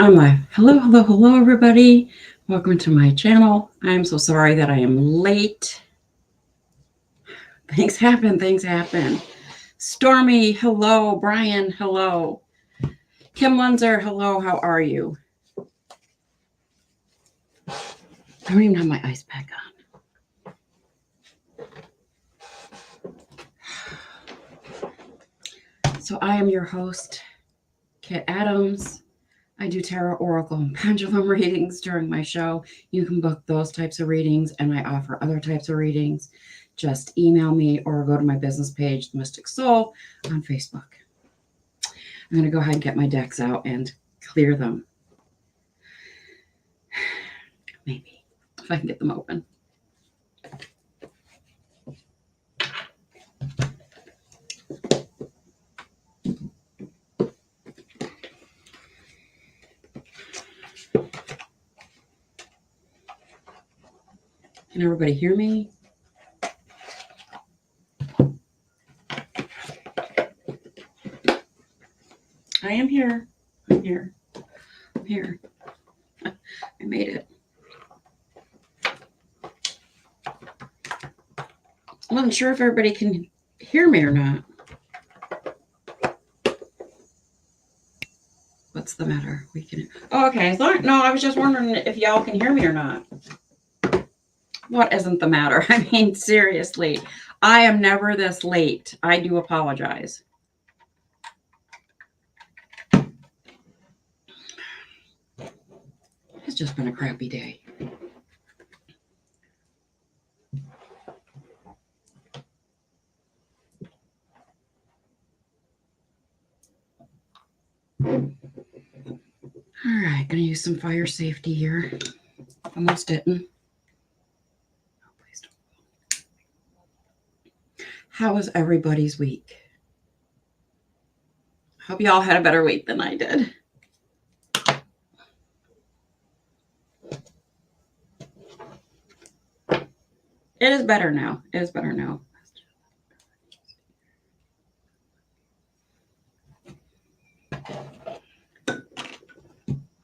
I'm live. Hello, everybody. Welcome to my channel. I'm so sorry that I am late. Things happen. Stormy, hello. Brian, hello. Kim Lunzer, hello. How are you? I don't even have my ice pack on. So I am your host, Kit Adams. I do tarot, oracle, and pendulum readings during my show. You can book those types of readings, and I offer other types of readings. Just email me or go to my business page, The Mystic Soul, on Facebook. I'm going to go ahead and get my decks out and clear them. Maybe, if I can get them open. Can everybody hear me? I am here. I'm here. I made it. I wasn't sure if everybody can hear me or not. What's the matter? We can. Oh, okay. No, I was just wondering if y'all can hear me or not. What isn't the matter? I mean, seriously, I am never this late. I do apologize. It's just been a crappy day. All right, gonna use some fire safety here. Almost didn't. Oh, please don't. How was everybody's week? Hope y'all had a better week than I did. It is better now.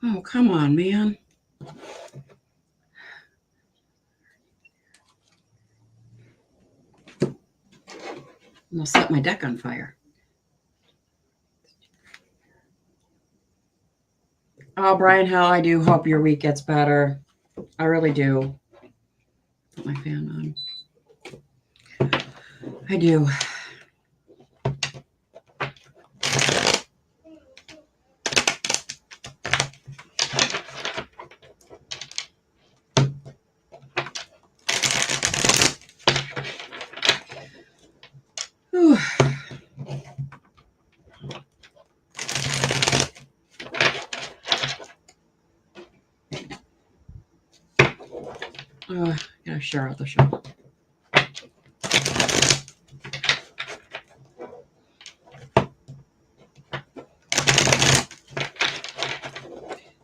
Oh, come on, man. I'm gonna set my deck on fire. Oh, Brian, hell, I do hope your week gets better. I really do. Put my fan on. I do. Whew. Gotta share out the show.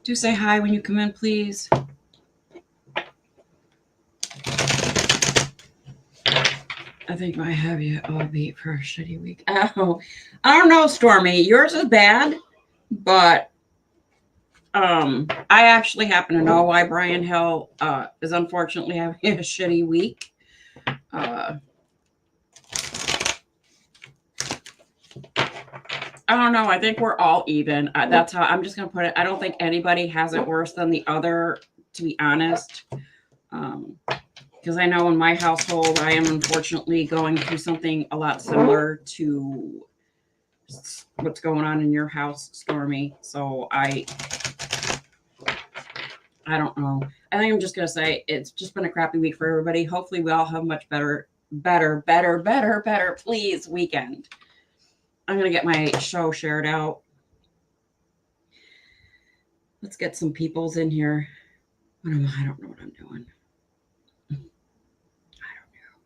Do say hi when you come in, please. I think I have you all beat for a shitty week. Oh, I don't know, Stormy. Yours is bad, but I actually happen to know why Brian Hill is unfortunately having a shitty week. I don't know. I think we're all even. That's how I'm just going to put it. I don't think anybody has it worse than the other, to be honest. Because I know in my household, I am unfortunately going through something a lot similar to what's going on in your house, Stormy. So I don't know. I think I'm just going to say it's just been a crappy week for everybody. Hopefully we all have much better, please, weekend. I'm going to get my show shared out. Let's get some peoples in here. I don't know what I'm doing. I don't know.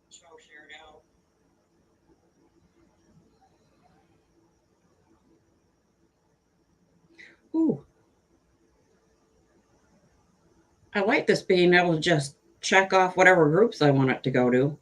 Show shared out. Ooh. I like this being able to just check off whatever groups I want it to go to.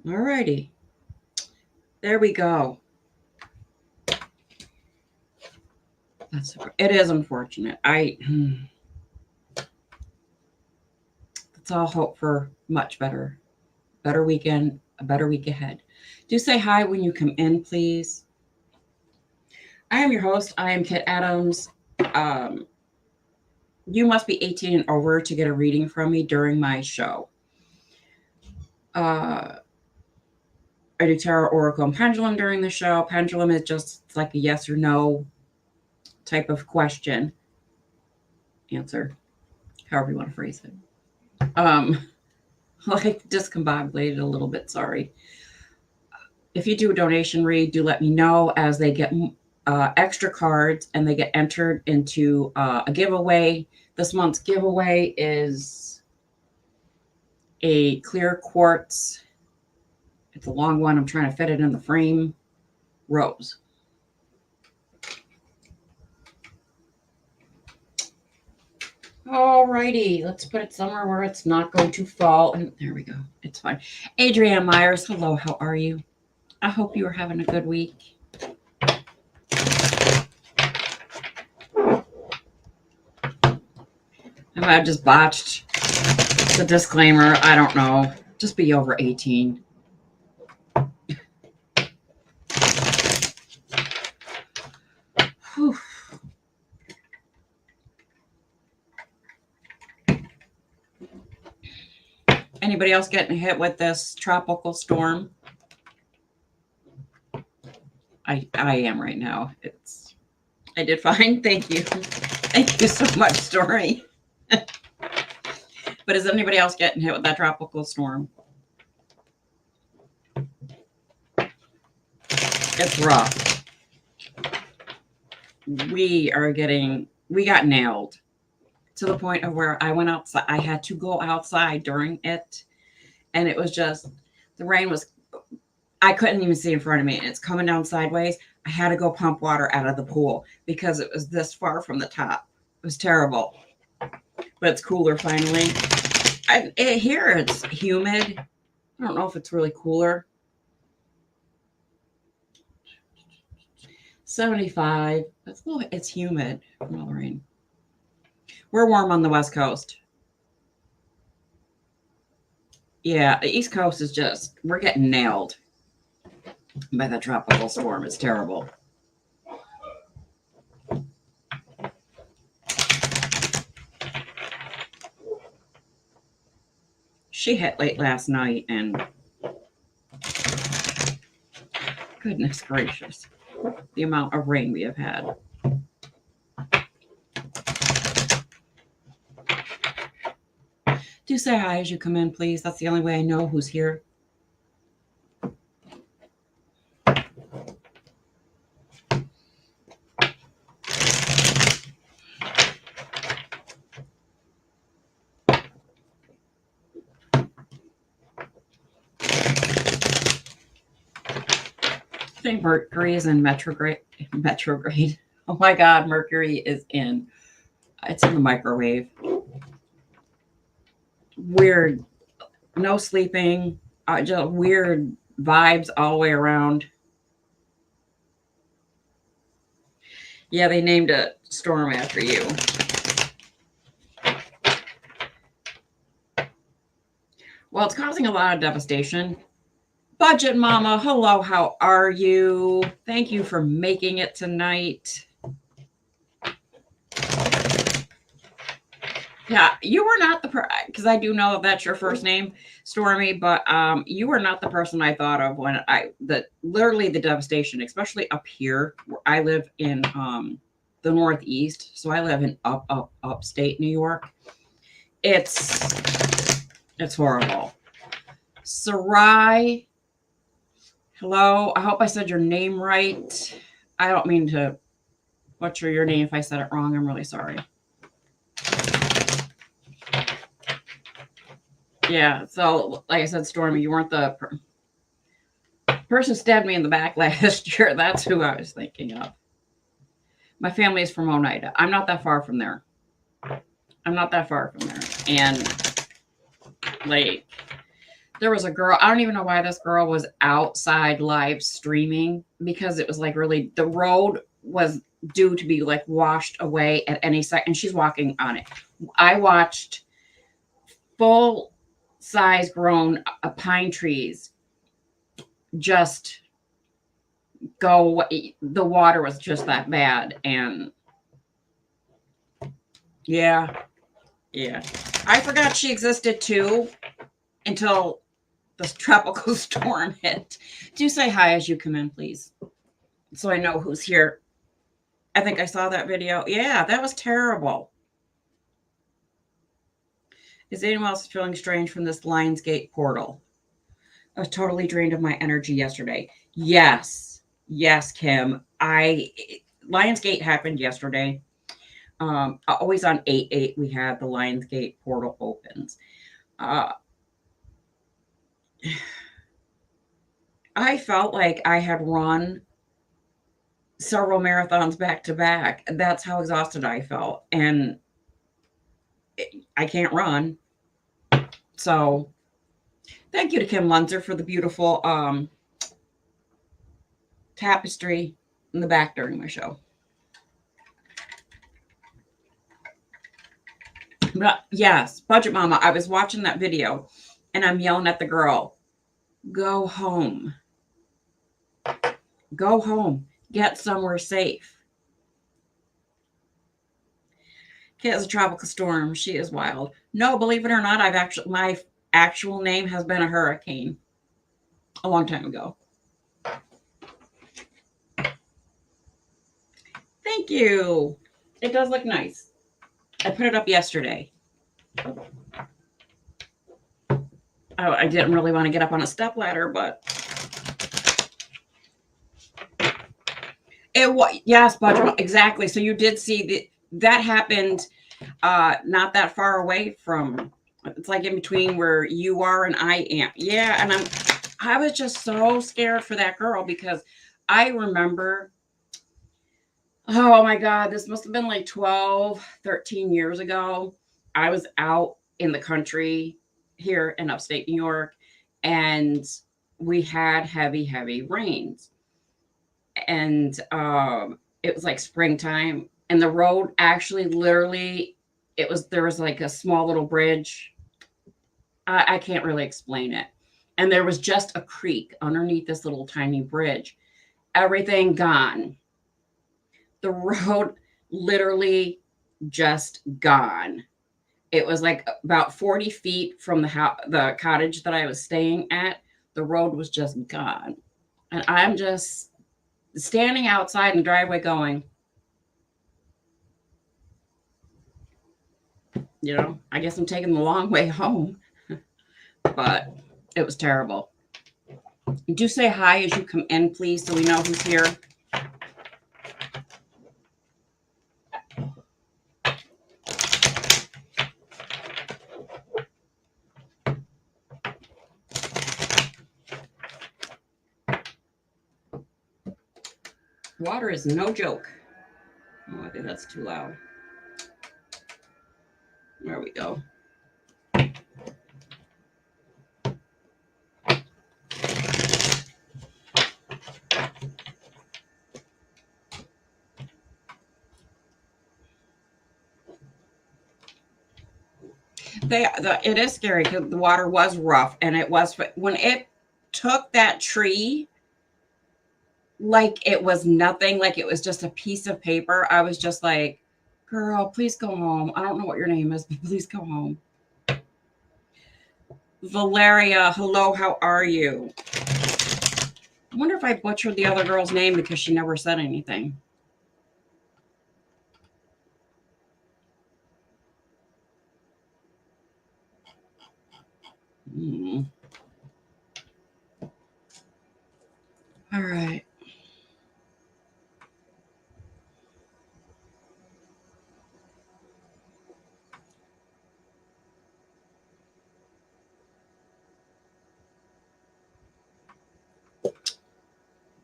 All righty. There we go. It is unfortunate. Let's all hope for much better weekend, a better week ahead. Do say hi when you come in, please. I am your host. I am Kit Adams. You must be 18 and over to get a reading from me during my show. I do tarot, oracle, and pendulum during the show. Pendulum is just like a yes or no type of question. Answer, however you want to phrase it. Like discombobulated a little bit, sorry. If you do a donation read, do let me know, as they get extra cards and they get entered into a giveaway. This month's giveaway is a clear quartz. It's a long one. I'm trying to fit it in the frame. Rose. Alrighty, let's put it somewhere where it's not going to fall. And there we go. It's fine. Adrienne Myers, hello. How are you? I hope you are having a good week. I just botched the disclaimer. I don't know. Just be over 18. Whew. Anybody else getting hit with this tropical storm? I am right now. I did fine. Thank you. Thank you so much, Story. But is anybody else getting hit with that tropical storm? It's rough. We got nailed to the point of where I went outside. I had to go outside during it. And it was just, the rain was, I couldn't even see in front of me. And it's coming down sideways. I had to go pump water out of the pool because it was this far from the top. It was terrible. But it's cooler finally. Here it's humid. I don't know if it's really cooler. 75. It's humid from all the rain. We're warm on the West Coast. Yeah, the East Coast is just, we're getting nailed by the tropical storm. It's terrible. She hit late last night, and goodness gracious, the amount of rain we have had. Do say hi as you come in, please. That's the only way I know who's here. I think Mercury is in retrograde. Oh my God, Mercury is in. It's in the microwave. Weird. No sleeping. Just weird vibes all the way around. Yeah, they named a storm after you. Well, it's causing a lot of devastation. Budget Mama, hello, how are you? Thank you for making it tonight. Yeah, you were not because I do know that's your first name, Stormy, but you were not the person I thought of when literally the devastation, especially up here where I live in the Northeast. So I live in upstate New York. It's horrible. Sarai, hello. I hope I said your name right. I don't mean to butcher your name if I said it wrong. I'm really sorry. Yeah, so like I said, Stormy, you weren't the person who stabbed me in the back last year. That's who I was thinking of. My family is from Oneida. I'm not that far from there. And like, There was a girl, I don't even know why this girl was outside live streaming, because it was like really, the road was due to be like washed away at any second. She's walking on it. I watched full size grown pine trees just go. The water was just that bad. And yeah, I forgot she existed too until the tropical storm hit. Do say hi as you come in, please, so I know who's here. I think I saw that video. Yeah, that was terrible. Is anyone else feeling strange from this Lionsgate portal? I was totally drained of my energy yesterday. Yes, Kim. Lionsgate happened yesterday. Always on 8/8 we have the Lionsgate portal opens. I felt like I had run several marathons back to back. That's how exhausted I felt, and I can't run. So thank you to Kim Lunzer for the beautiful tapestry in the back during my show. But yes, Budget Mama, I was watching that video and I'm yelling at the girl, go home. Go home. Get somewhere safe. Kit is a tropical storm. She is wild. No, believe it or not, my actual name has been a hurricane a long time ago. Thank you. It does look nice. I put it up yesterday. I didn't really want to get up on a stepladder, but it was, yes, Budget, exactly. So you did see that happened not that far away from, it's like in between where you are and I am. Yeah, and I was just so scared for that girl, because I remember, oh my God, this must have been like 12, 13 years ago. I was out in the country here in upstate New York, and we had heavy rains. And it was like springtime, and the road actually literally, there was like a small little bridge. I can't really explain it. And there was just a creek underneath this little tiny bridge. Everything gone. The road literally just gone. It was like about 40 feet from the cottage that I was staying at. The road was just gone. And I'm just standing outside in the driveway going, I guess I'm taking the long way home. But it was terrible. Do say hi as you come in, please, so we know who's here. Water is no joke. Oh, I think that's too loud. There we go. It is scary because the water was rough, and it was, when it took that tree like it was nothing, like it was just a piece of paper. I was just like, girl, please go home. I don't know what your name is, but please go home. Valeria, hello, how are you? I wonder if I butchered the other girl's name because she never said anything. All right.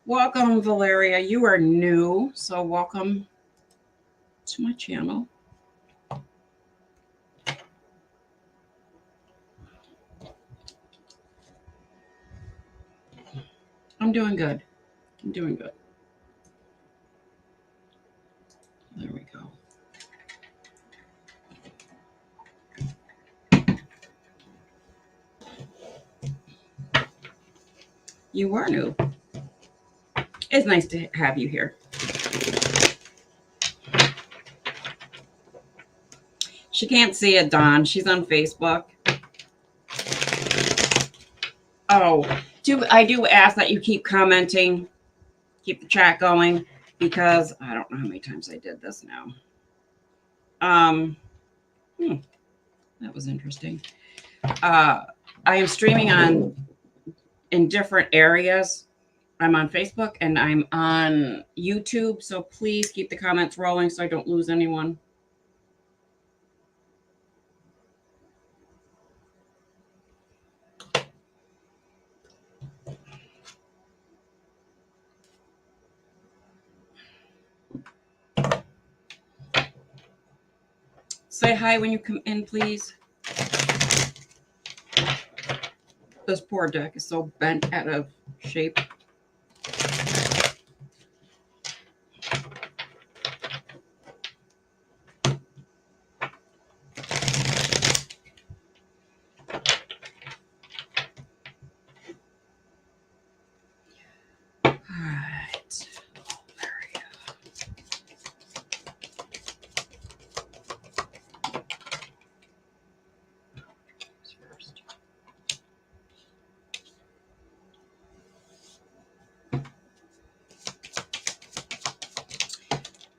Welcome, Valeria. You are new, so welcome to my channel. I'm doing good. I'm doing good. There we go. You were new. It's nice to have you here. She can't see it, Dawn. She's on Facebook. Oh, I do ask that you keep commenting, keep the chat going, because I don't know how many times I did this now. That was interesting. I am streaming in different areas. I'm on Facebook and I'm on YouTube, so please keep the comments rolling so I don't lose anyone. Say hi when you come in, please. This poor deck is so bent out of shape.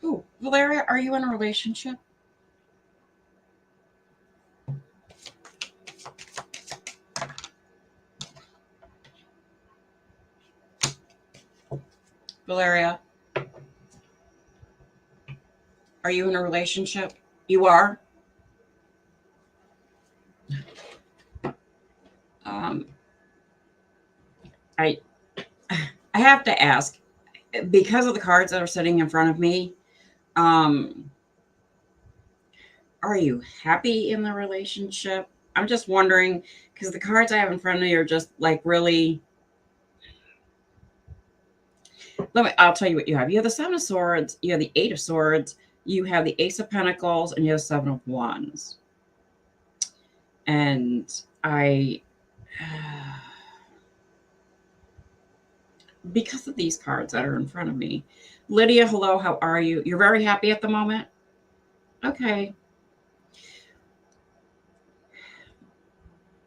Oh, Valeria, are you in a relationship? Valeria, are you in a relationship? You are? I have to ask, because of the cards that are sitting in front of me, are you happy in the relationship? I'm just wondering, because the cards I have in front of me are just like really. I'll tell you what you have. You have the Seven of Swords, you have the Eight of Swords, you have the Ace of Pentacles, and you have Seven of Wands. And because of these cards that are in front of me. Lydia, hello, how are you? You're very happy at the moment? Okay.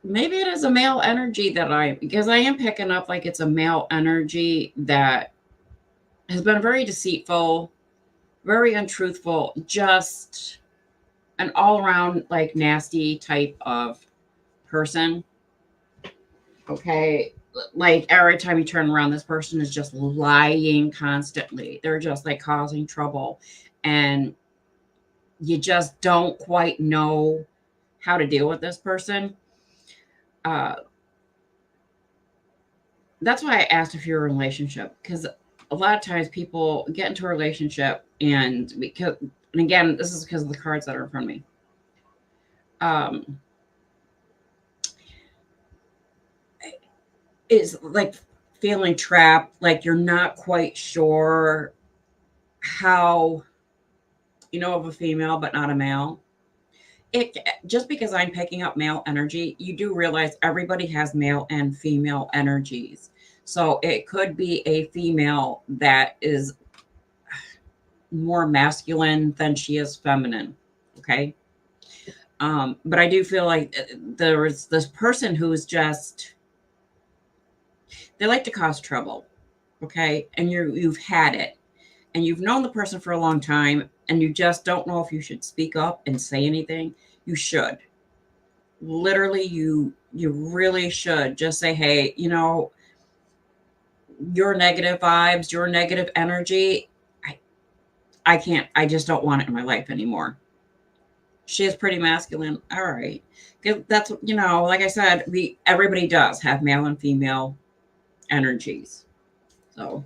Maybe it is a male energy because I am picking up like it's a male energy that has been very deceitful, very untruthful, just an all around like nasty type of person. Okay. Like every time you turn around, this person is just lying constantly. They're just like causing trouble. And you just don't quite know how to deal with this person. That's why I asked if you're in a relationship, because a lot of times people get into a relationship and again, this is because of the cards that are in front of me. Is like feeling trapped, like you're not quite sure how, of a female, but not a male. Just because I'm picking up male energy, you do realize everybody has male and female energies. So it could be a female that is more masculine than she is feminine. Okay. But I do feel like there is this person who is just, they like to cause trouble. Okay. And you've had it and you've known the person for a long time and you just don't know if you should speak up and say anything. You should. Literally, you really should just say, hey, your negative vibes, your negative energy, I can't, I just don't want it in my life anymore. She is pretty masculine. All right. That's, like I said, everybody does have male and female energies. So,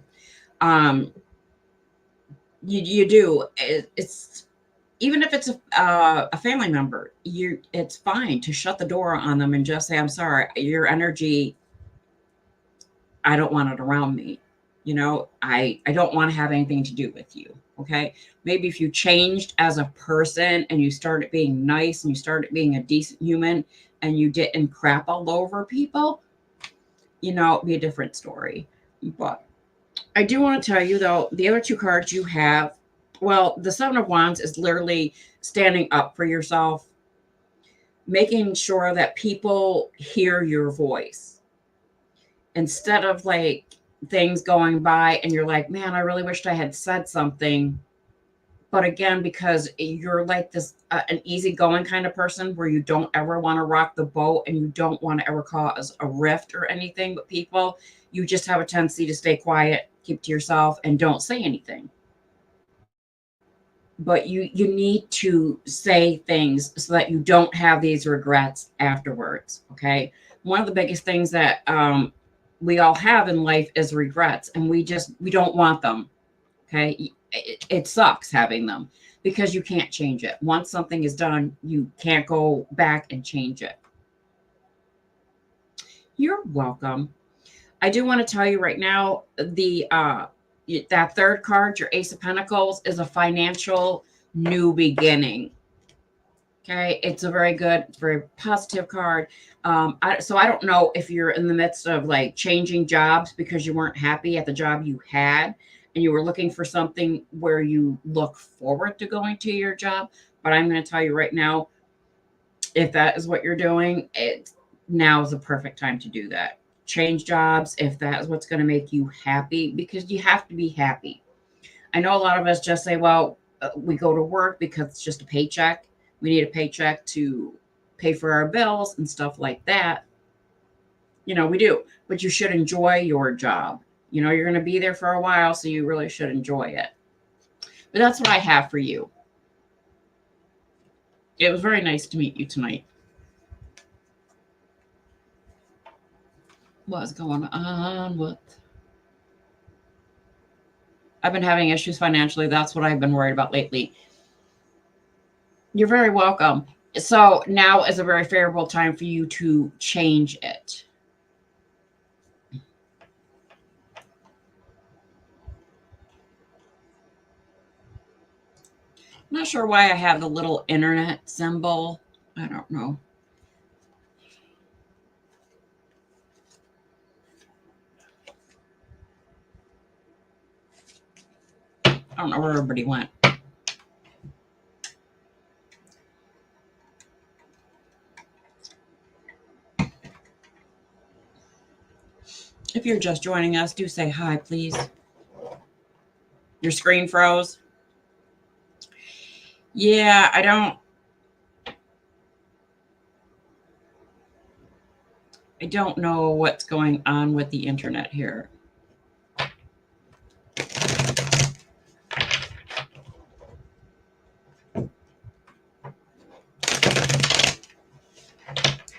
you do. It's, even if it's a family member, it's fine to shut the door on them and just say, I'm sorry, your energy I don't want it around me. You know, I don't want to have anything to do with you. Okay. Maybe if you changed as a person and you started being nice and you started being a decent human and you didn't crap all over people, you know, it'd be a different story. But I do want to tell you, though, the other two cards you have, well, the Seven of Wands is literally standing up for yourself, making sure that people hear your voice instead of like things going by and you're like, man, I really wished I had said something. But again, because you're like this, an easygoing kind of person where you don't ever want to rock the boat and you don't want to ever cause a rift or anything with people, you just have a tendency to stay quiet, keep to yourself, and don't say anything. But you need to say things so that you don't have these regrets afterwards. Okay. One of the biggest things that we all have in life is regrets, and we don't want them. Okay. It sucks having them because you can't change it. Once something is done, you can't go back and change it. You're welcome. I do want to tell you right now, that third card, your Ace of Pentacles, is a financial new beginning. Okay, it's a very good, very positive card. So I don't know if you're in the midst of like changing jobs because you weren't happy at the job you had and you were looking for something where you look forward to going to your job. But I'm going to tell you right now, if that is what you're doing, now is the perfect time to do that. Change jobs if that is what's going to make you happy, because you have to be happy. I know a lot of us just say, well, we go to work because it's just a paycheck. We need a paycheck to pay for our bills and stuff like that. You know, we do, but you should enjoy your job. You know, you're going to be there for a while, so you really should enjoy it. But that's what I have for you. It was very nice to meet you tonight. What's going on with... I've been having issues financially. That's what I've been worried about lately. You're very welcome. So now is a very favorable time for you to change it. I'm not sure why I have the little internet symbol. I don't know. I don't know where everybody went. If you're just joining us, do say hi, please. Your screen froze. Yeah, I don't know what's going on with the internet here.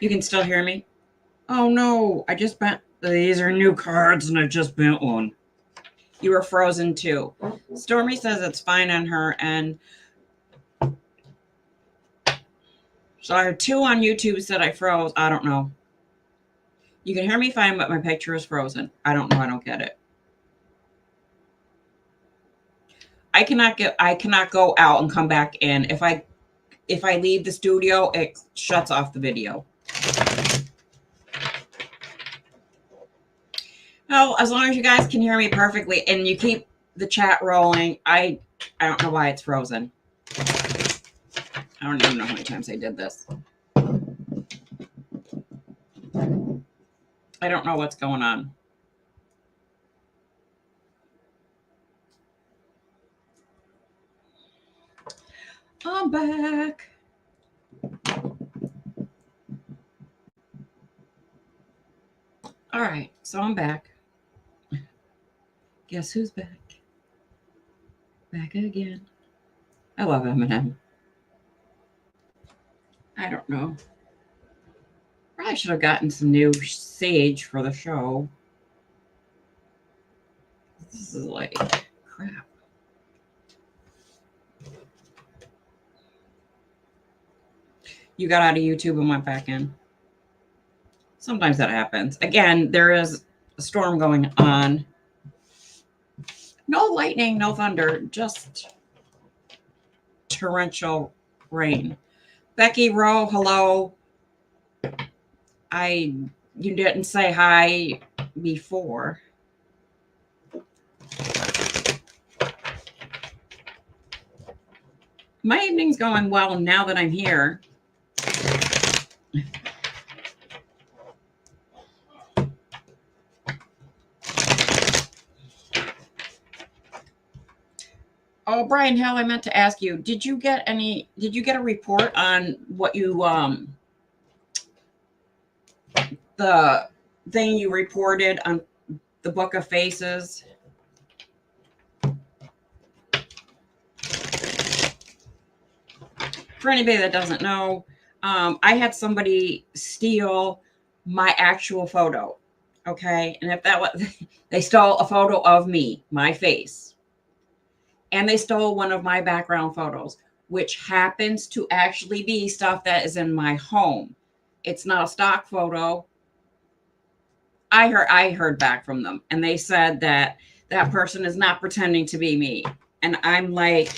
You can still hear me? Oh no, I just bent. These are new cards and I just bent one. You were frozen too. Stormy says it's fine on her end. So I have 2 on YouTube said I froze. I don't know. You can hear me fine, but my picture is frozen. I don't know. I don't get it. I cannot go out and come back in. If I leave the studio, it shuts off the video. Well, as long as you guys can hear me perfectly and you keep the chat rolling, I don't know why it's frozen. I don't even know how many times I did this. I don't know what's going on. I'm back. All right, so I'm back. Guess who's back? Back again. I love Eminem. I don't know. Probably should have gotten some new sage for the show. This is like crap. You got out of YouTube and went back in. Sometimes that happens. Again, there is a storm going on. No lightning, no thunder, just torrential rain. Becky Rowe, hello. You didn't say hi before. My evening's going well now that I'm here. Oh, Brian Hill, I meant to ask you, did you get a report on what you, the thing you reported on the Book of Faces? For anybody that doesn't know, I had somebody steal my actual photo. Okay. And if that was, they stole a photo of me, my face. And they stole one of my background photos, which happens to actually be stuff that is in my home. It's not a stock photo. I heard back from them, and they said that that person is not pretending to be me. And I'm like,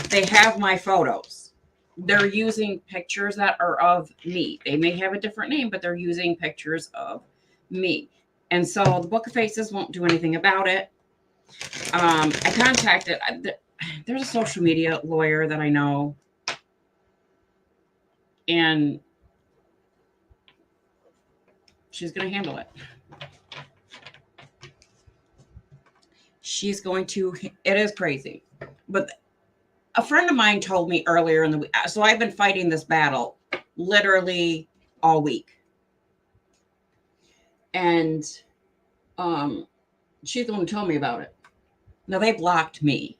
they have my photos. They're using pictures that are of me. They may have a different name, but they're using pictures of me. And so the Book of Faces won't do anything about it. I contacted, there's a social media lawyer that I know, and she's going to handle it. She's going to, it is crazy. But a friend of mine told me earlier in the week, so I've been fighting this battle literally all week. And she's the one who told me about it. Now they blocked me.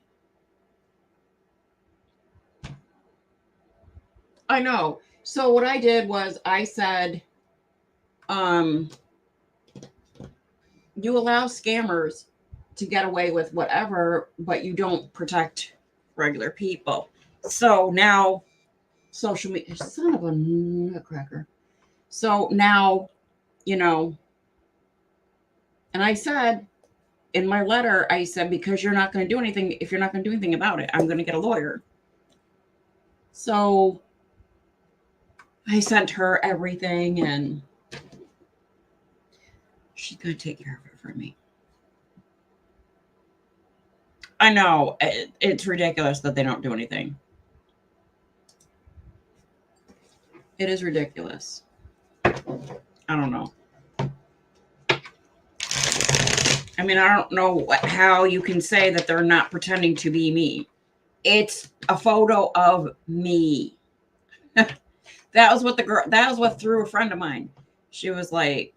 I know. So what I did was I said, you allow scammers to get away with whatever, but you don't protect regular people. So now social media, son of a nutcracker. So now, and I said in my letter, I said, because you're not going to do anything, if you're not going to do anything about it, I'm going to get a lawyer. So I sent her everything, and she's going to take care of it for me. I know it's ridiculous that they don't do anything. It is ridiculous. I don't know. I mean, I don't know how you can say that they're not pretending to be me. It's a photo of me. That was what threw a friend of mine. She was like,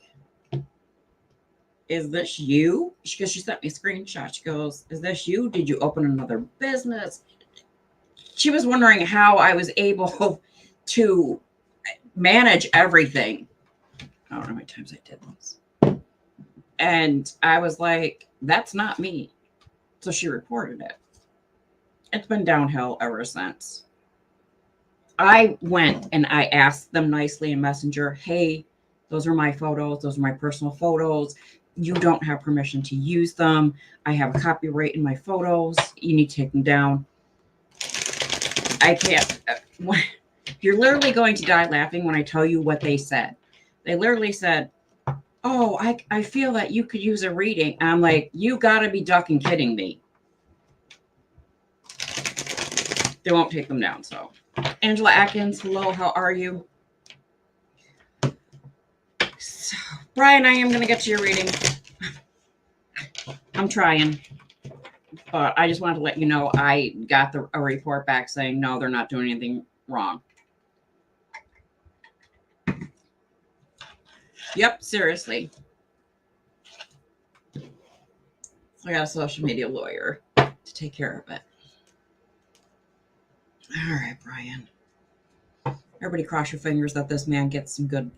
is this you? Because she sent me a screenshot. She goes, is this you? Did you open another business? She was wondering how I was able to manage everything. I don't know how many times I did this. And I was like, that's not me. So she reported it. It's been downhill ever since. I went and I asked them nicely in Messenger, hey, those are my photos. Those are my personal photos. You don't have permission to use them. I have a copyright in my photos. You need to take them down. I can't. You're literally going to die laughing when I tell you what they said. They literally said, oh, I feel that you could use a reading. And I'm like, you got to be ducking kidding me. They won't take them down. So, Angela Atkins, hello, how are you? So, Brian, I am going to get to your reading. I'm trying. But I just wanted to let you know I got a report back saying, no, they're not doing anything wrong. Yep, seriously. I got a social media lawyer to take care of it. All right, Brian. Everybody cross your fingers that this man gets some good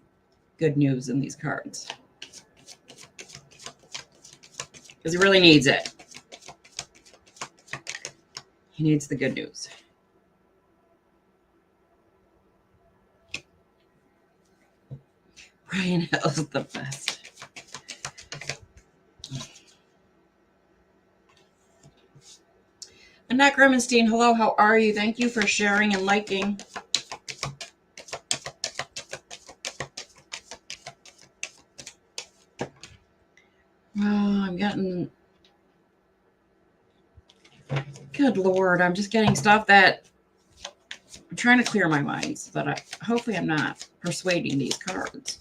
news in these cards. Because he really needs it. He needs the good news. Brian Hill is the best. Annette Grimmenstein, hello, how are you? Thank you for sharing and liking. Oh, I'm getting... Good Lord, I'm just getting stuff that... I'm trying to clear my mind, so that hopefully I'm not persuading these cards.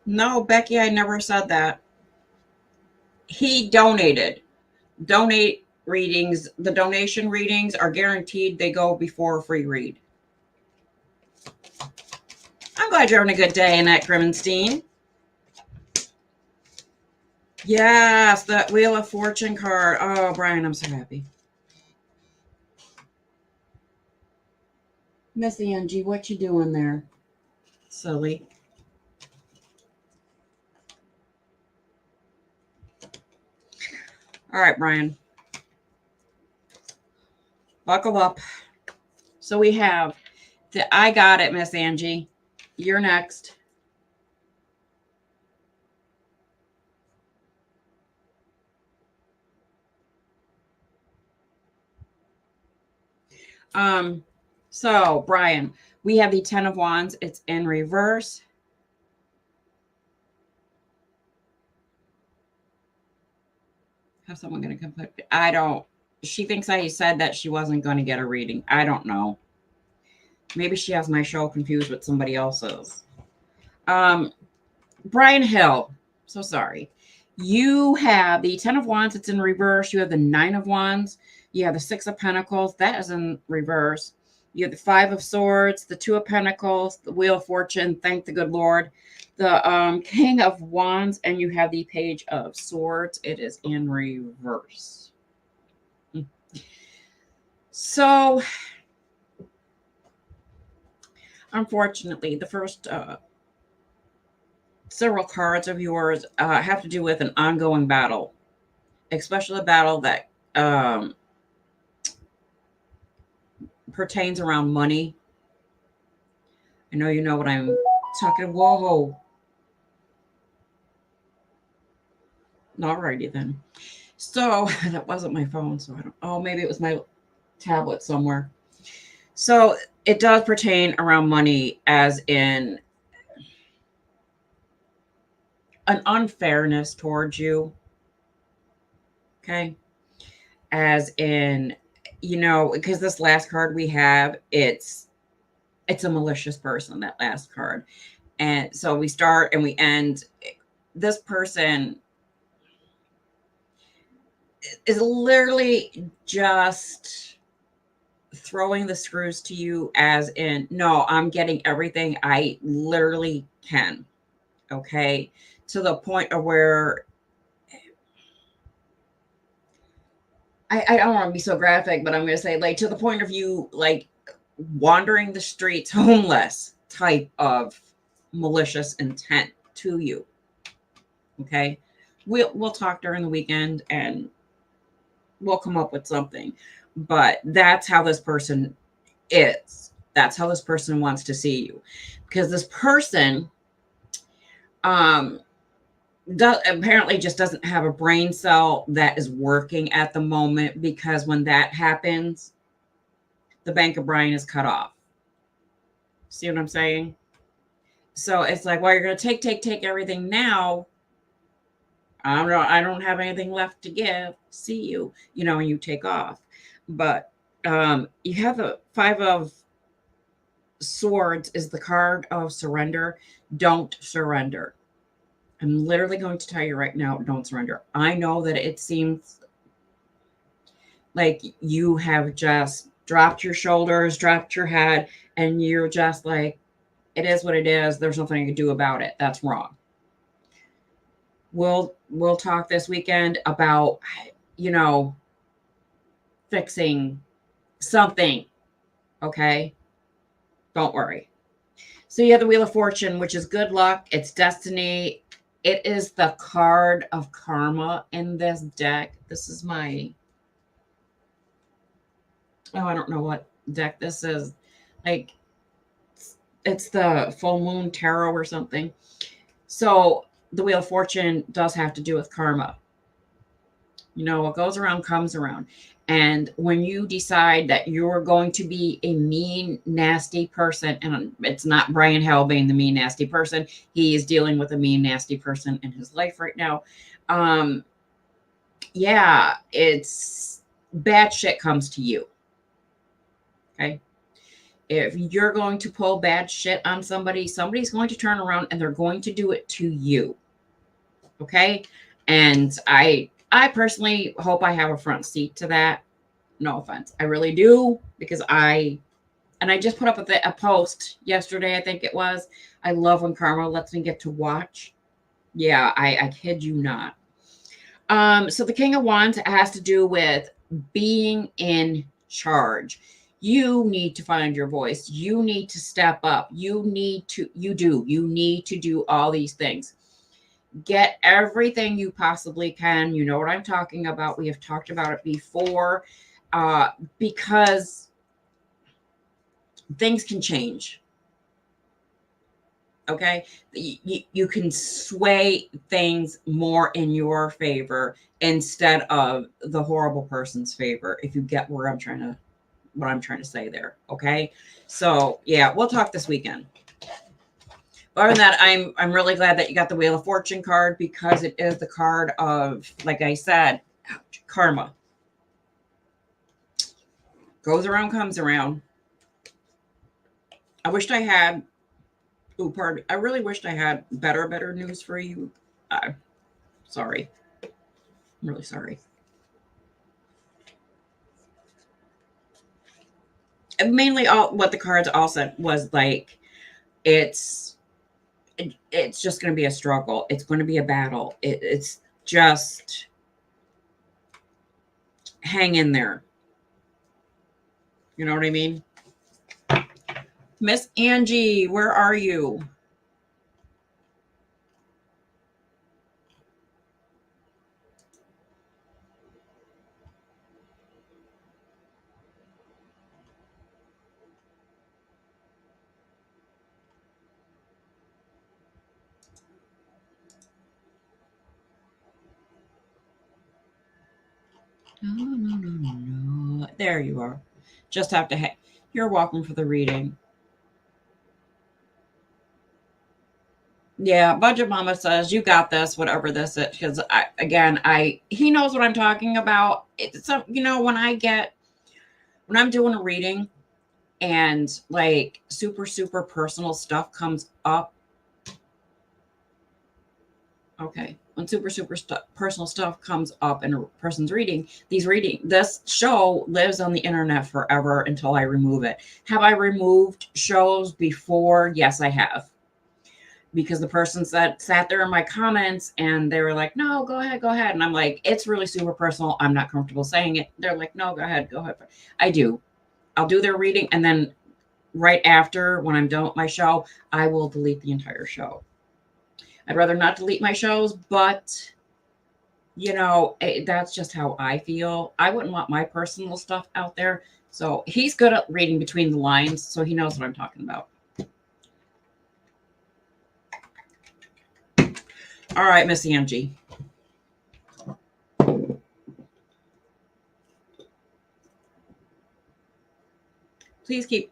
No, Becky, I never said that. He donated. Donate readings. The donation readings are guaranteed. They go before a free read. I'm glad you're having a good day, Annette Grimmenstein. Yes, that Wheel of Fortune card. Oh, Brian, I'm so happy. Miss Angie, what you doing there? Silly. All right, Brian. Buckle up. So we have the I got it, Miss Angie. You're next. So Brian, we have the 10 of Wands. It's in reverse. How's someone going to complete? I don't. She thinks I said that she wasn't going to get a reading. I don't know. Maybe she has my show confused with somebody else's. Brian Hill. So sorry. You have the 10 of Wands. It's in reverse. You have the 9 of Wands. You have the 6 of Pentacles. That is in reverse. You have the 5 of Swords, the 2 of Pentacles, the Wheel of Fortune. Thank the good Lord. The King of Wands, and you have the Page of Swords. It is in reverse. So, unfortunately, the first several cards of yours have to do with an ongoing battle, especially a battle that pertains around money. I know you know what I'm talking. Whoa. Alrighty then. So that wasn't my phone. So I don't. Oh, maybe it was my tablet somewhere. So it does pertain around money, as in an unfairness towards you. Okay. As in, you know, because this last card we have, it's a malicious person, that last card. And so we start and we end. This person is literally just throwing the screws to you, as in, no, I'm getting everything I literally can. Okay. To the point of where I don't want to be so graphic, but I'm going to say, like, to the point of you, like, wandering the streets homeless type of malicious intent to you. Okay. We'll talk during the weekend and we'll come up with something. But that's how this person is. That's how this person wants to see you. Because this person apparently just doesn't have a brain cell that is working at the moment, because when that happens, the bank of Brian is cut off. See what I'm saying? So it's like, well, you're going to take everything now. I don't have anything left to give. See you, you know, and you take off. But you have the 5 of Swords is the card of surrender. Don't surrender. I'm literally going to tell you right now, don't surrender. I know that it seems like you have just dropped your shoulders, dropped your head, and you're just like, It is what it is. There's nothing I can do about it. That's wrong. We'll talk this weekend about, you know, fixing something. Okay? Don't worry. So you have the Wheel of Fortune, which is good luck. It's destiny. It is the card of karma in this deck. This is my, oh, I don't know what deck this is. Like, it's the full moon tarot or something. So the Wheel of Fortune does have to do with karma. You know, what goes around comes around. And when you decide that you're going to be a mean, nasty person, and it's not Brian Hell being the mean, nasty person, he is dealing with a mean, nasty person in his life right now. Yeah, it's bad shit comes to you. Okay. If you're going to pull bad shit on somebody, somebody's going to turn around and they're going to do it to you. Okay. And I personally hope I have a front seat to that. No offense. I really do, because I just put up a post yesterday, I think it was. I love when karma lets me get to watch. Yeah, I kid you not. So the King of Wands has to do with being in charge. You need to find your voice. You need to step up. You need to do all these things. Get everything you possibly can. You know what I'm talking about. We have talked about it before, because things can change. Okay. You can sway things more in your favor instead of the horrible person's favor, if you get what I'm trying to say there. Okay. So yeah, we'll talk this weekend. Other than that, I'm really glad that you got the Wheel of Fortune card, because it is the card of, like I said, karma. Goes around, comes around. I wished I had, I really wished I had better news for you. Sorry. I'm really sorry. And mainly all what the cards all said was like, it's just going to be a struggle. It's going to be a battle. It's just hang in there. You know what I mean? Miss Angie, where are you? No. There you are. Just have to you're welcome for the reading. Yeah, Budget Mama says you got this, whatever this is, because he knows what I'm talking about. It's when I'm doing a reading and like super personal stuff comes up. Okay, when super personal stuff comes up in a person's reading, this show lives on the internet forever until I remove it. Have I removed shows before? Yes, I have. Because the person sat there in my comments and they were like, no, go ahead. And I'm like, it's really super personal. I'm not comfortable saying it. They're like, no, go ahead. I do. I'll do their reading. And then right after, when I'm done with my show, I will delete the entire show. I'd rather not delete my shows, but that's just how I feel. I wouldn't want my personal stuff out there. So he's good at reading between the lines. So he knows what I'm talking about. All right, Miss Angie. Please keep,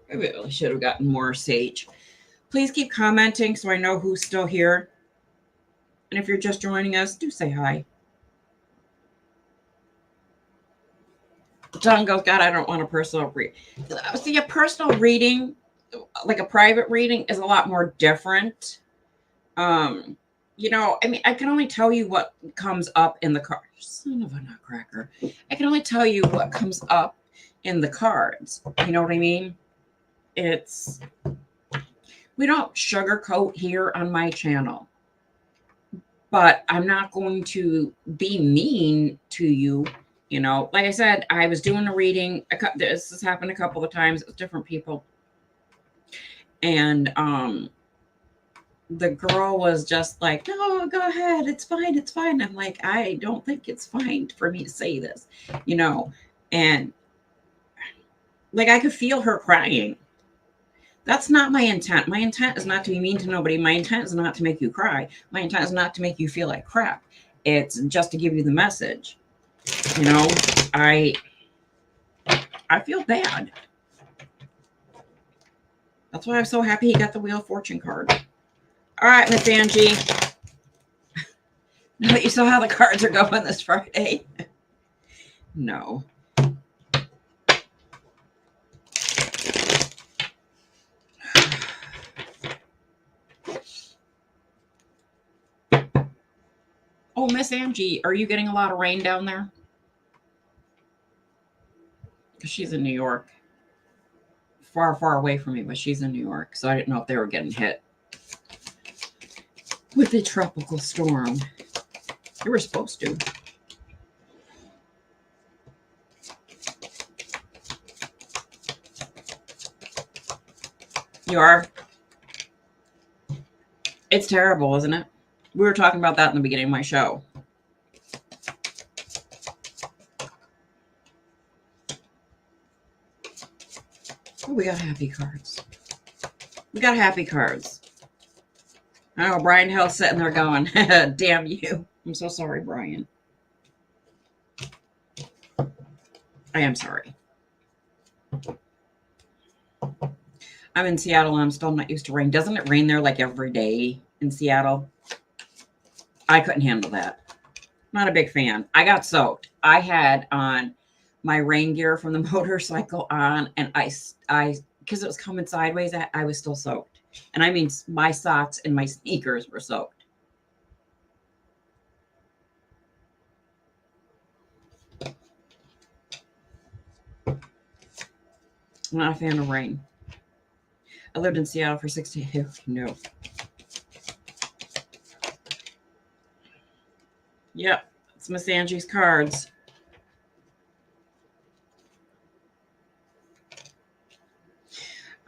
maybe I should have gotten more sage. Please keep commenting so I know who's still here. And if you're just joining us, do say hi. John goes, God, I don't want a personal reading. See, a personal reading, like a private reading, is a lot more different. I can only tell you what comes up in the card. Son of a nutcracker. I can only tell you what comes up in the cards. You know what I mean? It's We don't sugarcoat here on my channel, but I'm not going to be mean to you. You know, like I said, I was doing a reading. This has happened a couple of times with different people. And the girl was just like, no, go ahead. It's fine. It's fine. I'm like, I don't think it's fine for me to say this, you know, and like I could feel her crying. That's not my intent. My intent is not to be mean to nobody. My intent is not to make you cry. My intent is not to make you feel like crap. It's just to give you the message. You know, I feel bad. That's why I'm so happy he got the Wheel of Fortune card. All right, Miss Angie. Now that you saw how the cards are going this Friday. No. Oh, Miss Angie, are you getting a lot of rain down there? Because she's in New York. Far, far away from me, but she's in New York. So I didn't know if they were getting hit with the tropical storm. You were supposed to. You are? It's terrible, isn't it? We were talking about that in the beginning of my show. Oh, we got happy cards. We got happy cards. Oh, Brian Hill's sitting there going, damn you. I'm so sorry, Brian. I am sorry. I'm in Seattle and I'm still not used to rain. Doesn't it rain there like every day in Seattle? I couldn't handle that. Not a big fan. I got soaked. I had on my rain gear from the motorcycle on, and I because it was coming sideways, I was still soaked. And I mean, my socks and my sneakers were soaked. I'm not a fan of rain. I lived in Seattle for 16 years. No. Yep. It's Miss Angie's cards.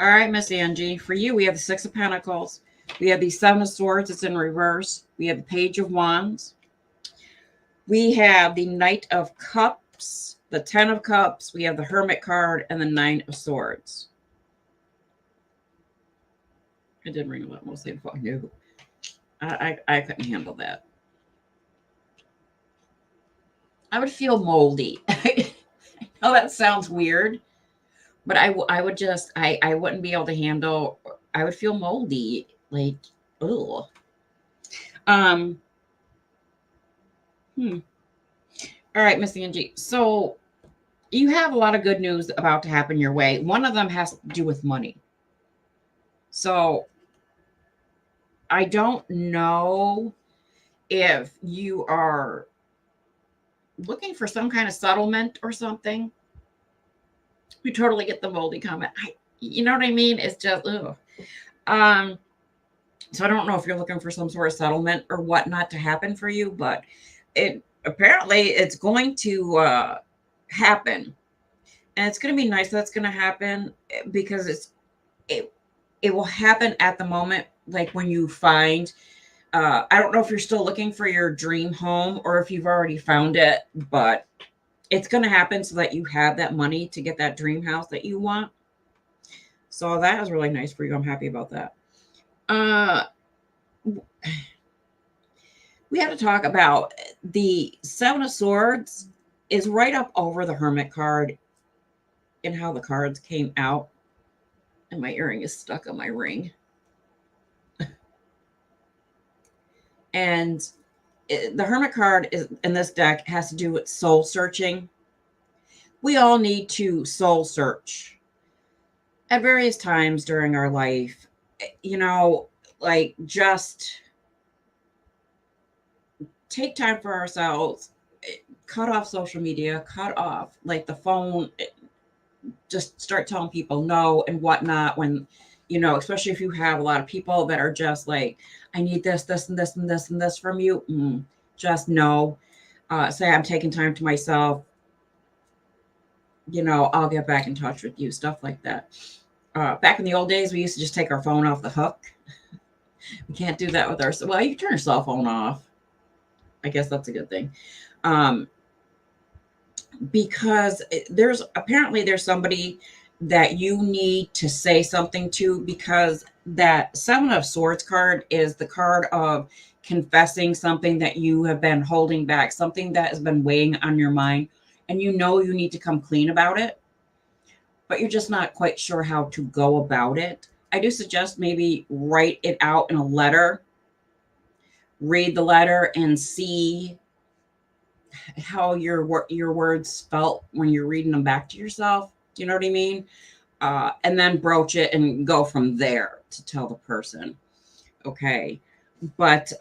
All right, Miss Angie. For you, we have the Six of Pentacles. We have the Seven of Swords. It's in reverse. We have the Page of Wands. We have the Knight of Cups, the Ten of Cups. We have the Hermit card and the Nine of Swords. I did ring a lot, mostly the phone. No. I couldn't handle that. I would feel moldy. I know that sounds weird, but I would just, I wouldn't be able to handle, I would feel moldy. Like, ugh. All right, Miss Angie. So you have a lot of good news about to happen your way. One of them has to do with money. So I don't know if you are looking for some kind of settlement or something. We totally get the moldy comment. You know what I mean? It's just, ugh. So I don't know if you're looking for some sort of settlement or whatnot to happen for you, but apparently it's going to happen. And it's going to be nice that's going to happen because it will happen at the moment, like when you find, I don't know if you're still looking for your dream home or if you've already found it, but it's going to happen so that you have that money to get that dream house that you want. So that is really nice for you. I'm happy about that. We have to talk about the Seven of Swords is right up over the Hermit card and how the cards came out. And my earring is stuck on my ring. And the Hermit card is in this deck has to do with soul searching. We all need to soul search at various times during our life. You know, like just take time for ourselves, cut off social media, cut off like the phone, just start telling people no and whatnot when you know, especially if you have a lot of people that are just like, I need this, this, and this, and this, and this from you. Just no. Say I'm taking time to myself. You know, I'll get back in touch with you. Stuff like that. Back in the old days, we used to just take our phone off the hook. We can't do that with our. Well, you can turn your cell phone off. I guess that's a good thing. Um, because there's somebody that you need to say something to, because that Seven of Swords card is the card of confessing something that you have been holding back, something that has been weighing on your mind, and you know you need to come clean about it, but you're just not quite sure how to go about it. I do suggest maybe write it out in a letter, read the letter, and see how your words felt when you're reading them back to yourself. Do you know what I mean? And then broach it and go from there to tell the person. Okay. But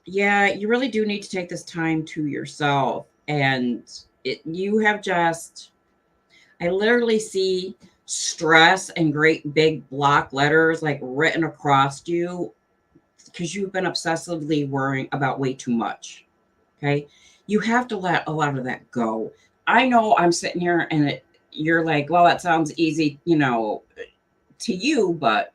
yeah, you really do need to take this time to yourself. And you have just, I literally see stress and great big block letters like written across you because you've been obsessively worrying about way too much. Okay. You have to let a lot of that go. I know I'm sitting here and you're like, well, that sounds easy, you know, to you, but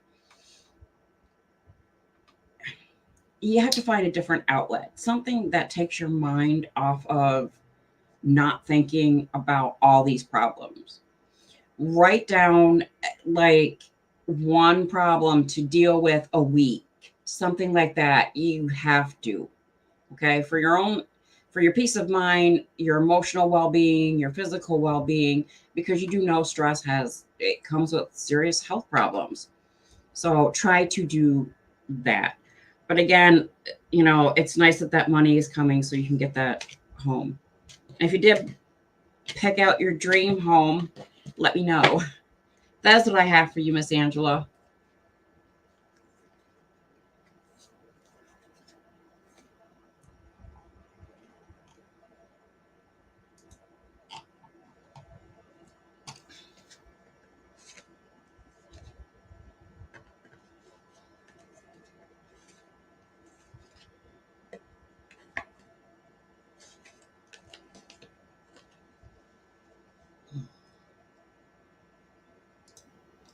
you have to find a different outlet, something that takes your mind off of not thinking about all these problems. Write down like one problem to deal with a week, something like that. You have to, okay, for your peace of mind, your emotional well-being, your physical well-being, because you do know it comes with serious health problems. So try to do that. But again, you know, it's nice that that money is coming so you can get that home. And if you did pick out your dream home, let me know. That's what I have for you, Miss Angela.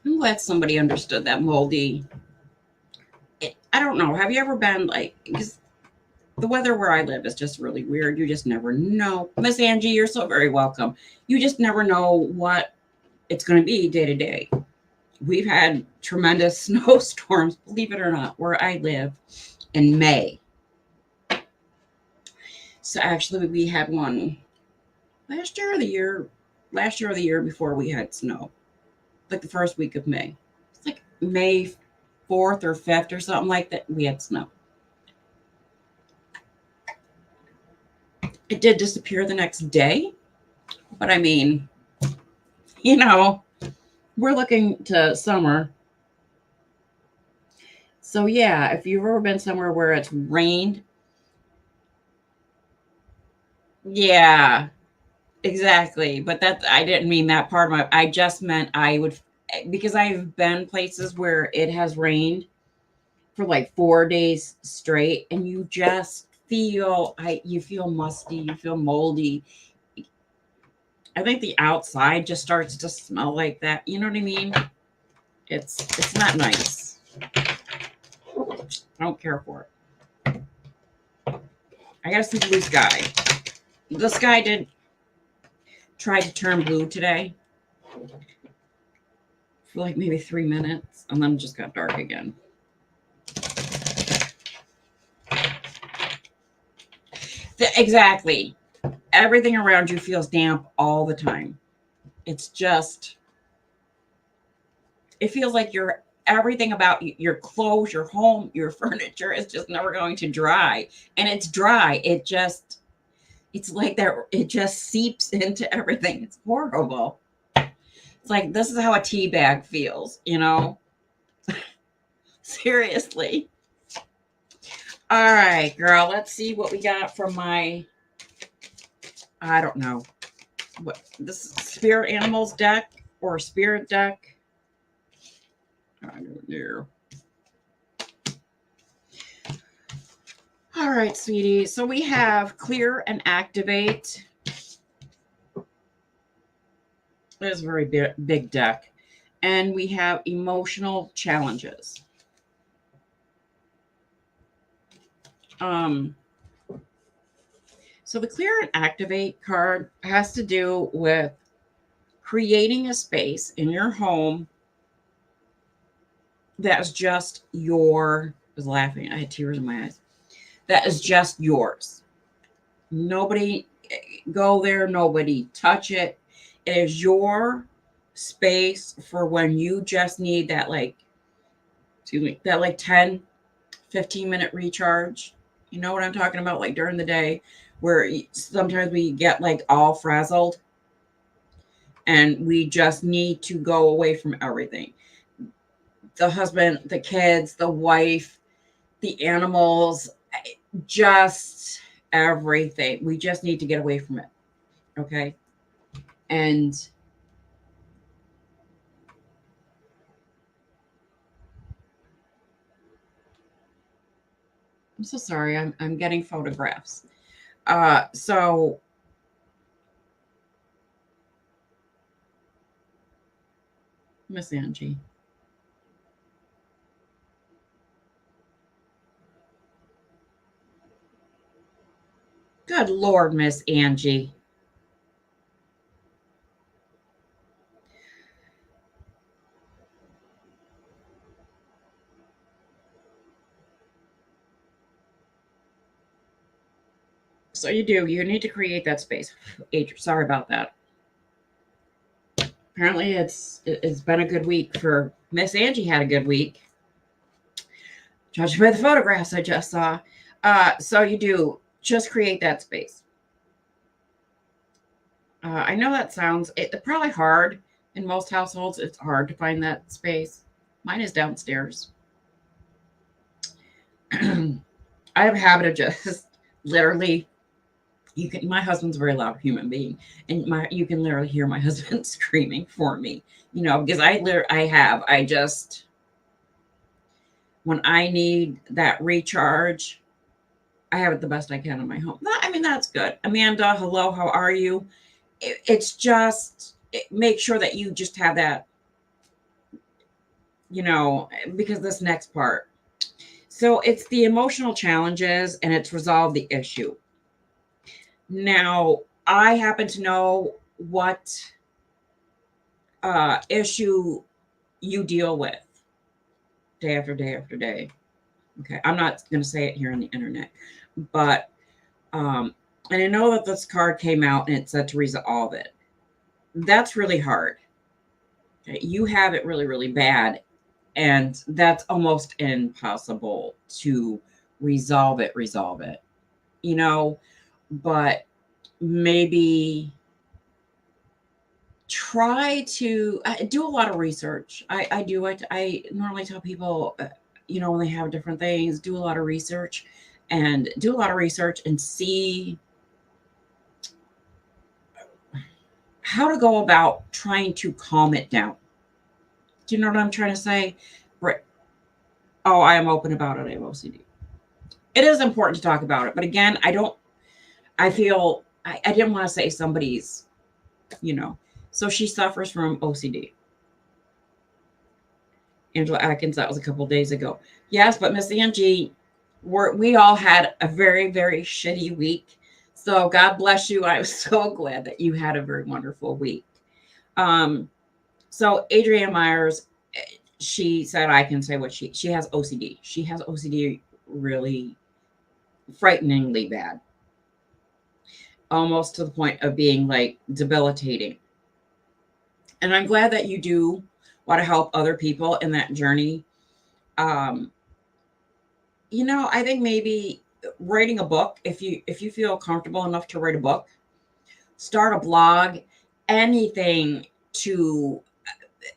I'm glad somebody understood that moldy. I don't know. Have you ever been like, because the weather where I live is just really weird. You just never know. Miss Angie, you're so very welcome. You just never know what it's going to be day to day. We've had tremendous snowstorms, believe it or not, where I live in May. So actually, we had one last year or the year, last year or the year before we had snow, like the first week of May. It's like May 4th or 5th or something like that. We had snow. It did disappear the next day, but I mean, you know, we're looking to summer. So yeah, if you've ever been somewhere where it's rained, yeah, exactly. But that I didn't mean that part of my. I just meant I would, because I've been places where it has rained for like 4 days straight, and you just you feel musty, you feel moldy. I think the outside just starts to smell like that. You know what I mean? It's not nice. I don't care for it. I gotta see blue sky. The sky did try to turn blue today for like maybe 3 minutes, and then it just got dark again. Exactly. Everything around you feels damp all the time. It's just, it feels like everything about your clothes, your home, your furniture is just never going to dry. And it's dry. It's like that. It just seeps into everything. It's horrible. It's like, this is how a tea bag feels, you know? Seriously. All right, girl. Let's see what we got from I don't know. What this spirit animals deck or spirit deck? I don't know. All right, sweetie. So we have clear and activate. It's a very big deck. And we have emotional challenges. So the clear and activate card has to do with creating a space in your home that's just your. I was laughing. I had tears in my eyes. That is just yours. Nobody go there. Nobody touch it. It is your space for when you just need that, like, excuse me, that like 10, 15-minute recharge. You know what I'm talking about? Like during the day where sometimes we get like all frazzled and we just need to go away from everything. The husband, the kids, the wife, the animals, just everything. We just need to get away from it. Okay. And I'm so sorry. I'm getting photographs. So Miss Angie. Good Lord, Miss Angie. So you do. You need to create that space. Sorry about that. Apparently, it's been a good week for Miss Angie. Had a good week, judging by the photographs I just saw. So you do just create that space. I know that sounds probably hard in most households. It's hard to find that space. Mine is downstairs. I have a habit of just literally. My husband's a very loud human being, and you can literally hear my husband screaming for me. Because I just when I need that recharge, I have it the best I can in my home. I mean, that's good. Amanda, hello, how are you? It's just make sure that you just have that, because this next part. So it's the emotional challenges and it's resolved the issue. Now, I happen to know what issue you deal with day after day after day. Okay, I'm not going to say it here on the internet, but and I know that this card came out and it said to resolve it. That's really hard. Okay? You have it really, really bad, and that's almost impossible to resolve it. But maybe try to do a lot of research. I do it. I normally tell people, when they have different things, do a lot of research and see how to go about trying to calm it down. Do you know what I'm trying to say? Right. Oh, I am open about it. I have OCD. It is important to talk about it. But again, I feel I didn't want to say somebody's, so she suffers from OCD. Angela Atkins, that was a couple days ago. Yes, but Miss Angie, we all had a very, very shitty week. So God bless you. I was so glad that you had a very wonderful week. So Adrienne Myers, she said I can say what she has OCD. She has OCD really frighteningly bad. Almost to the point of being like debilitating. And I'm glad that you do want to help other people in that journey. I think maybe writing a book, if you feel comfortable enough to write a book, start a blog, anything to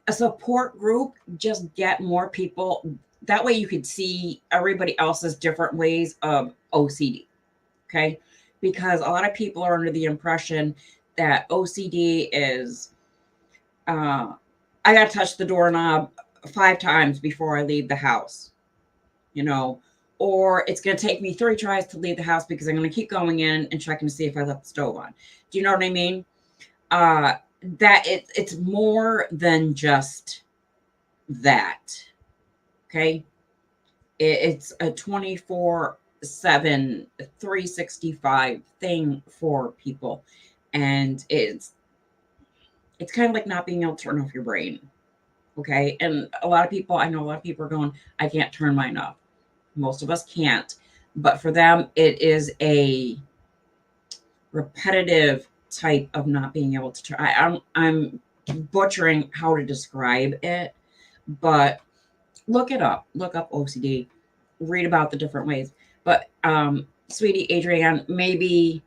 a support group, just get more people. That way you could see everybody else's different ways of OCD. Okay. Because a lot of people are under the impression that OCD is, I got to touch the doorknob 5 times before I leave the house, you know, or it's going to take me 3 tries to leave the house because I'm going to keep going in and checking to see if I left the stove on. Do you know what I mean? That it's more than just that. Okay. It's a 24/7, 365 thing for people. And it's kind of like not being able to turn off your brain. Okay. And I know a lot of people are going, I can't turn mine off. Most of us can't. But for them, it is a repetitive type of not being able to turn. I'm butchering how to describe it, but look it up. Look up OCD. Read about the different ways. But sweetie Adrienne, maybe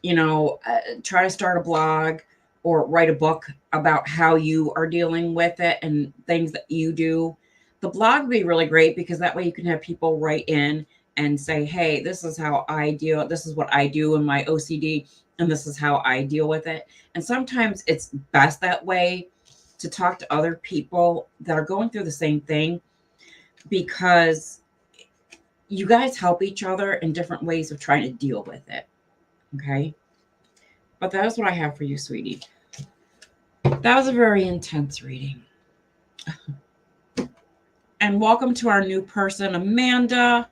try to start a blog or write a book about how you are dealing with it and things that you do. The blog would be really great because that way you can have people write in and say, hey, this is how I deal. This is what I do in my OCD, and this is how I deal with it. And sometimes it's best that way to talk to other people that are going through the same thing, because you guys help each other in different ways of trying to deal with it. Okay. But that is what I have for you, sweetie. That was a very intense reading. And welcome to our new person, Amanda.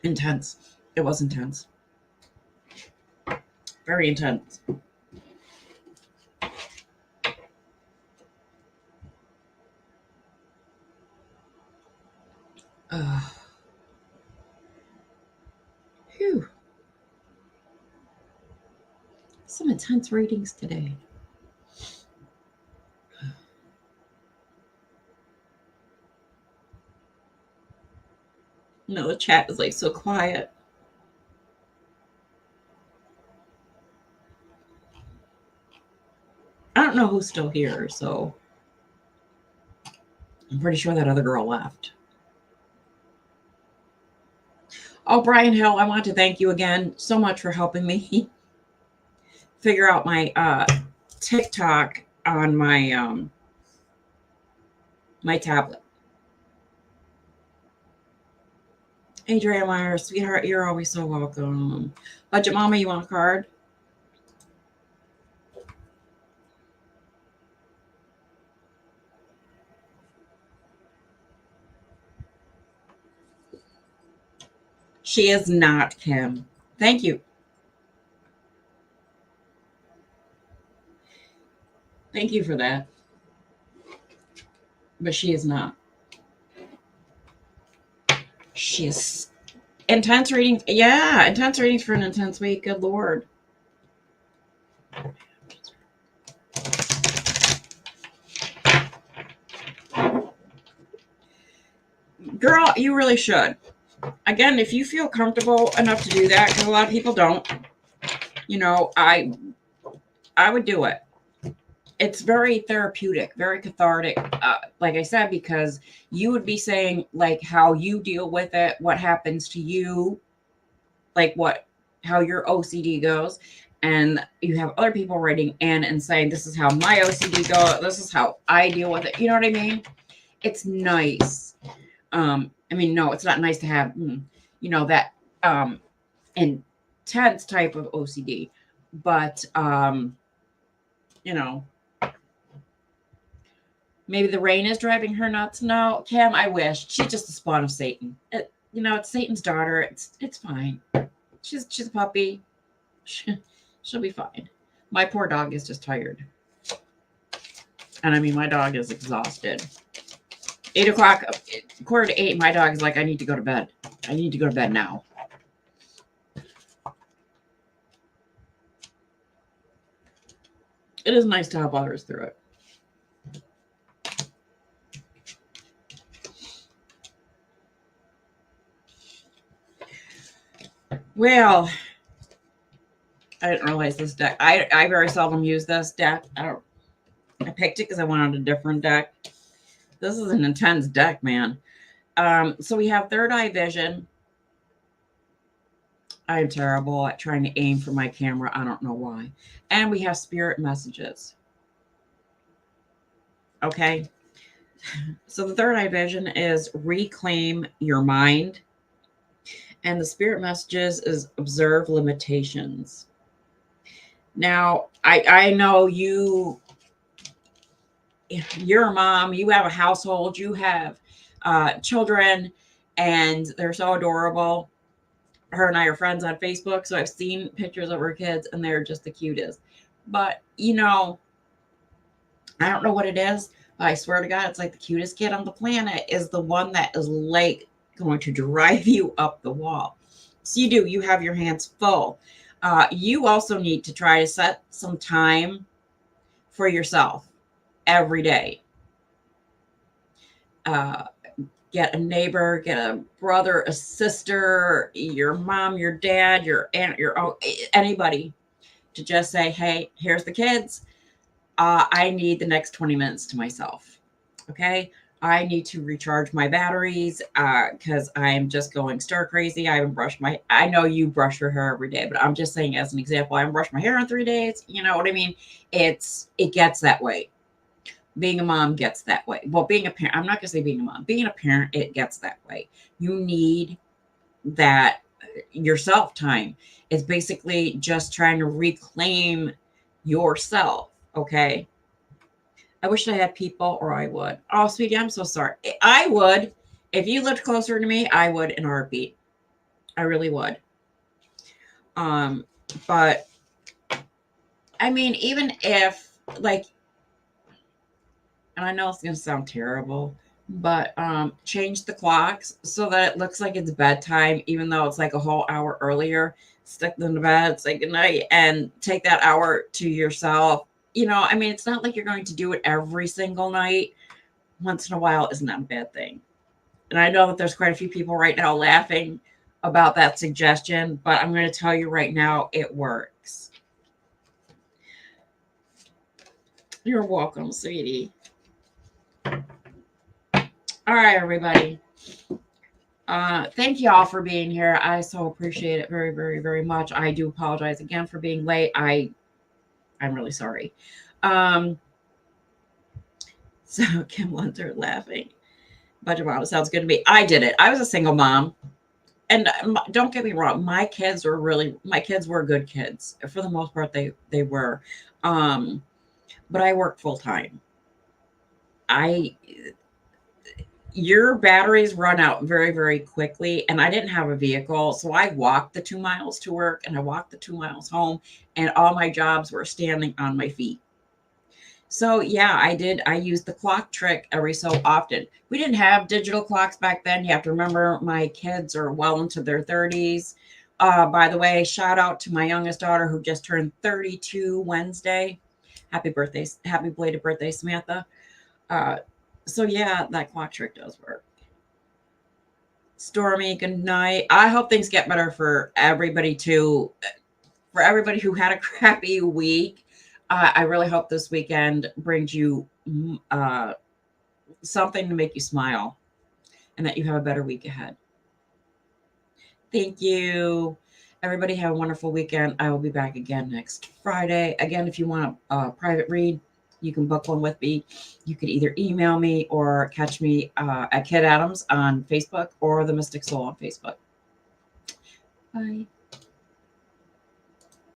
Intense. It was intense. Very intense. Phew. Some intense readings today. No, the chat is like so quiet. I don't know who's still here, so I'm pretty sure that other girl left. Oh, Brian Hill, I want to thank you again so much for helping me figure out my TikTok on my my tablet. Adrienne Meyer, sweetheart, you're always so welcome. Budget Mama, you want a card? She is not, Kim. Thank you. Thank you for that. But she is not. She is intense readings. Yeah, intense readings for an intense week. Good Lord. Girl, you really should. Again, if you feel comfortable enough to do that, because a lot of people don't, I would do it. It's very therapeutic, very cathartic, like I said, because you would be saying like how you deal with it, what happens to you, like how your OCD goes, and you have other people writing in and saying, this is how my OCD goes, this is how I deal with it. You know what I mean? It's nice. No, it's not nice to have, that intense type of OCD, but maybe the rain is driving her nuts. No, Kim, I wish. She's just a spawn of Satan. It's Satan's daughter. It's fine. She's a puppy. She'll be fine. My poor dog is just tired. And my dog is exhausted. 8 o'clock, 7:45, my dog is like, I need to go to bed. I need to go to bed now. It is nice to help others through it. Well, I didn't realize this deck. I very seldom use this deck. I picked it because I wanted a different deck. This is an intense deck, man. So we have Third Eye Vision. I am terrible at trying to aim for my camera. I don't know why. And we have spirit messages. Okay. So the third eye vision is reclaim your mind. And the spirit messages is observe limitations. Now, I know you're a mom, you have a household, you have children, and they're so adorable. Her and I are friends on Facebook, so I've seen pictures of her kids, and they're just the cutest. But, I don't know what it is, but I swear to God, it's like the cutest kid on the planet is the one that is like going to drive you up the wall. So you have your hands full. You also need to try to set some time for yourself every day. Get a neighbor, get a brother, a sister, your mom, your dad, your aunt, anybody to just say, hey, here's the kids. I need the next 20 minutes to myself. Okay. I need to recharge my batteries because I'm just going stir crazy. I haven't brushed I know you brush your hair every day, but I'm just saying as an example, I haven't brushed my hair in 3 days. You know what I mean? It gets that way. Being a mom gets that way. Well, being a parent, I'm not going to say being a mom. Being a parent, it gets that way. You need that yourself time. It's basically just trying to reclaim yourself. Okay. I wish I had people, or I would. Oh, sweetie, I'm so sorry. I would. If you lived closer to me, I would in a heartbeat. I really would. But I mean, even if like, and I know it's gonna sound terrible, but change the clocks so that it looks like it's bedtime, even though it's like a whole hour earlier. Stick them to bed, say goodnight, and take that hour to yourself. I mean, it's not like you're going to do it every single night. Once in a while isn't that a bad thing. And I know that there's quite a few people right now laughing about that suggestion, but I'm going to tell you right now, it works. You're welcome, sweetie. All right, everybody. Thank you all for being here. I so appreciate it very, very, very much. I do apologize again for being late. I'm really sorry. So Kim Lunter laughing. Budget mom sounds good to me. I did it. I was a single mom. And don't get me wrong, my kids were good kids. For the most part, they were. But I worked full time. Your batteries run out very, very quickly. And I didn't have a vehicle. So I walked the 2 miles to work and I walked the 2 miles home. And all my jobs were standing on my feet. So yeah, I used the clock trick every so often. We didn't have digital clocks back then. You have to remember my kids are well into their 30s. By the way, shout out to my youngest daughter who just turned 32 Wednesday. Happy belated birthday, Samantha. So yeah, that clock trick does work. Stormy, good night. I hope things get better for everybody too. For everybody who had a crappy week. I really hope this weekend brings you something to make you smile and that you have a better week ahead. Thank you. Everybody have a wonderful weekend. I will be back again next Friday. Again, if you want a private read, you can book one with me. You could either email me or catch me at Kid Adams on Facebook or The Mystic Soul on Facebook. Bye.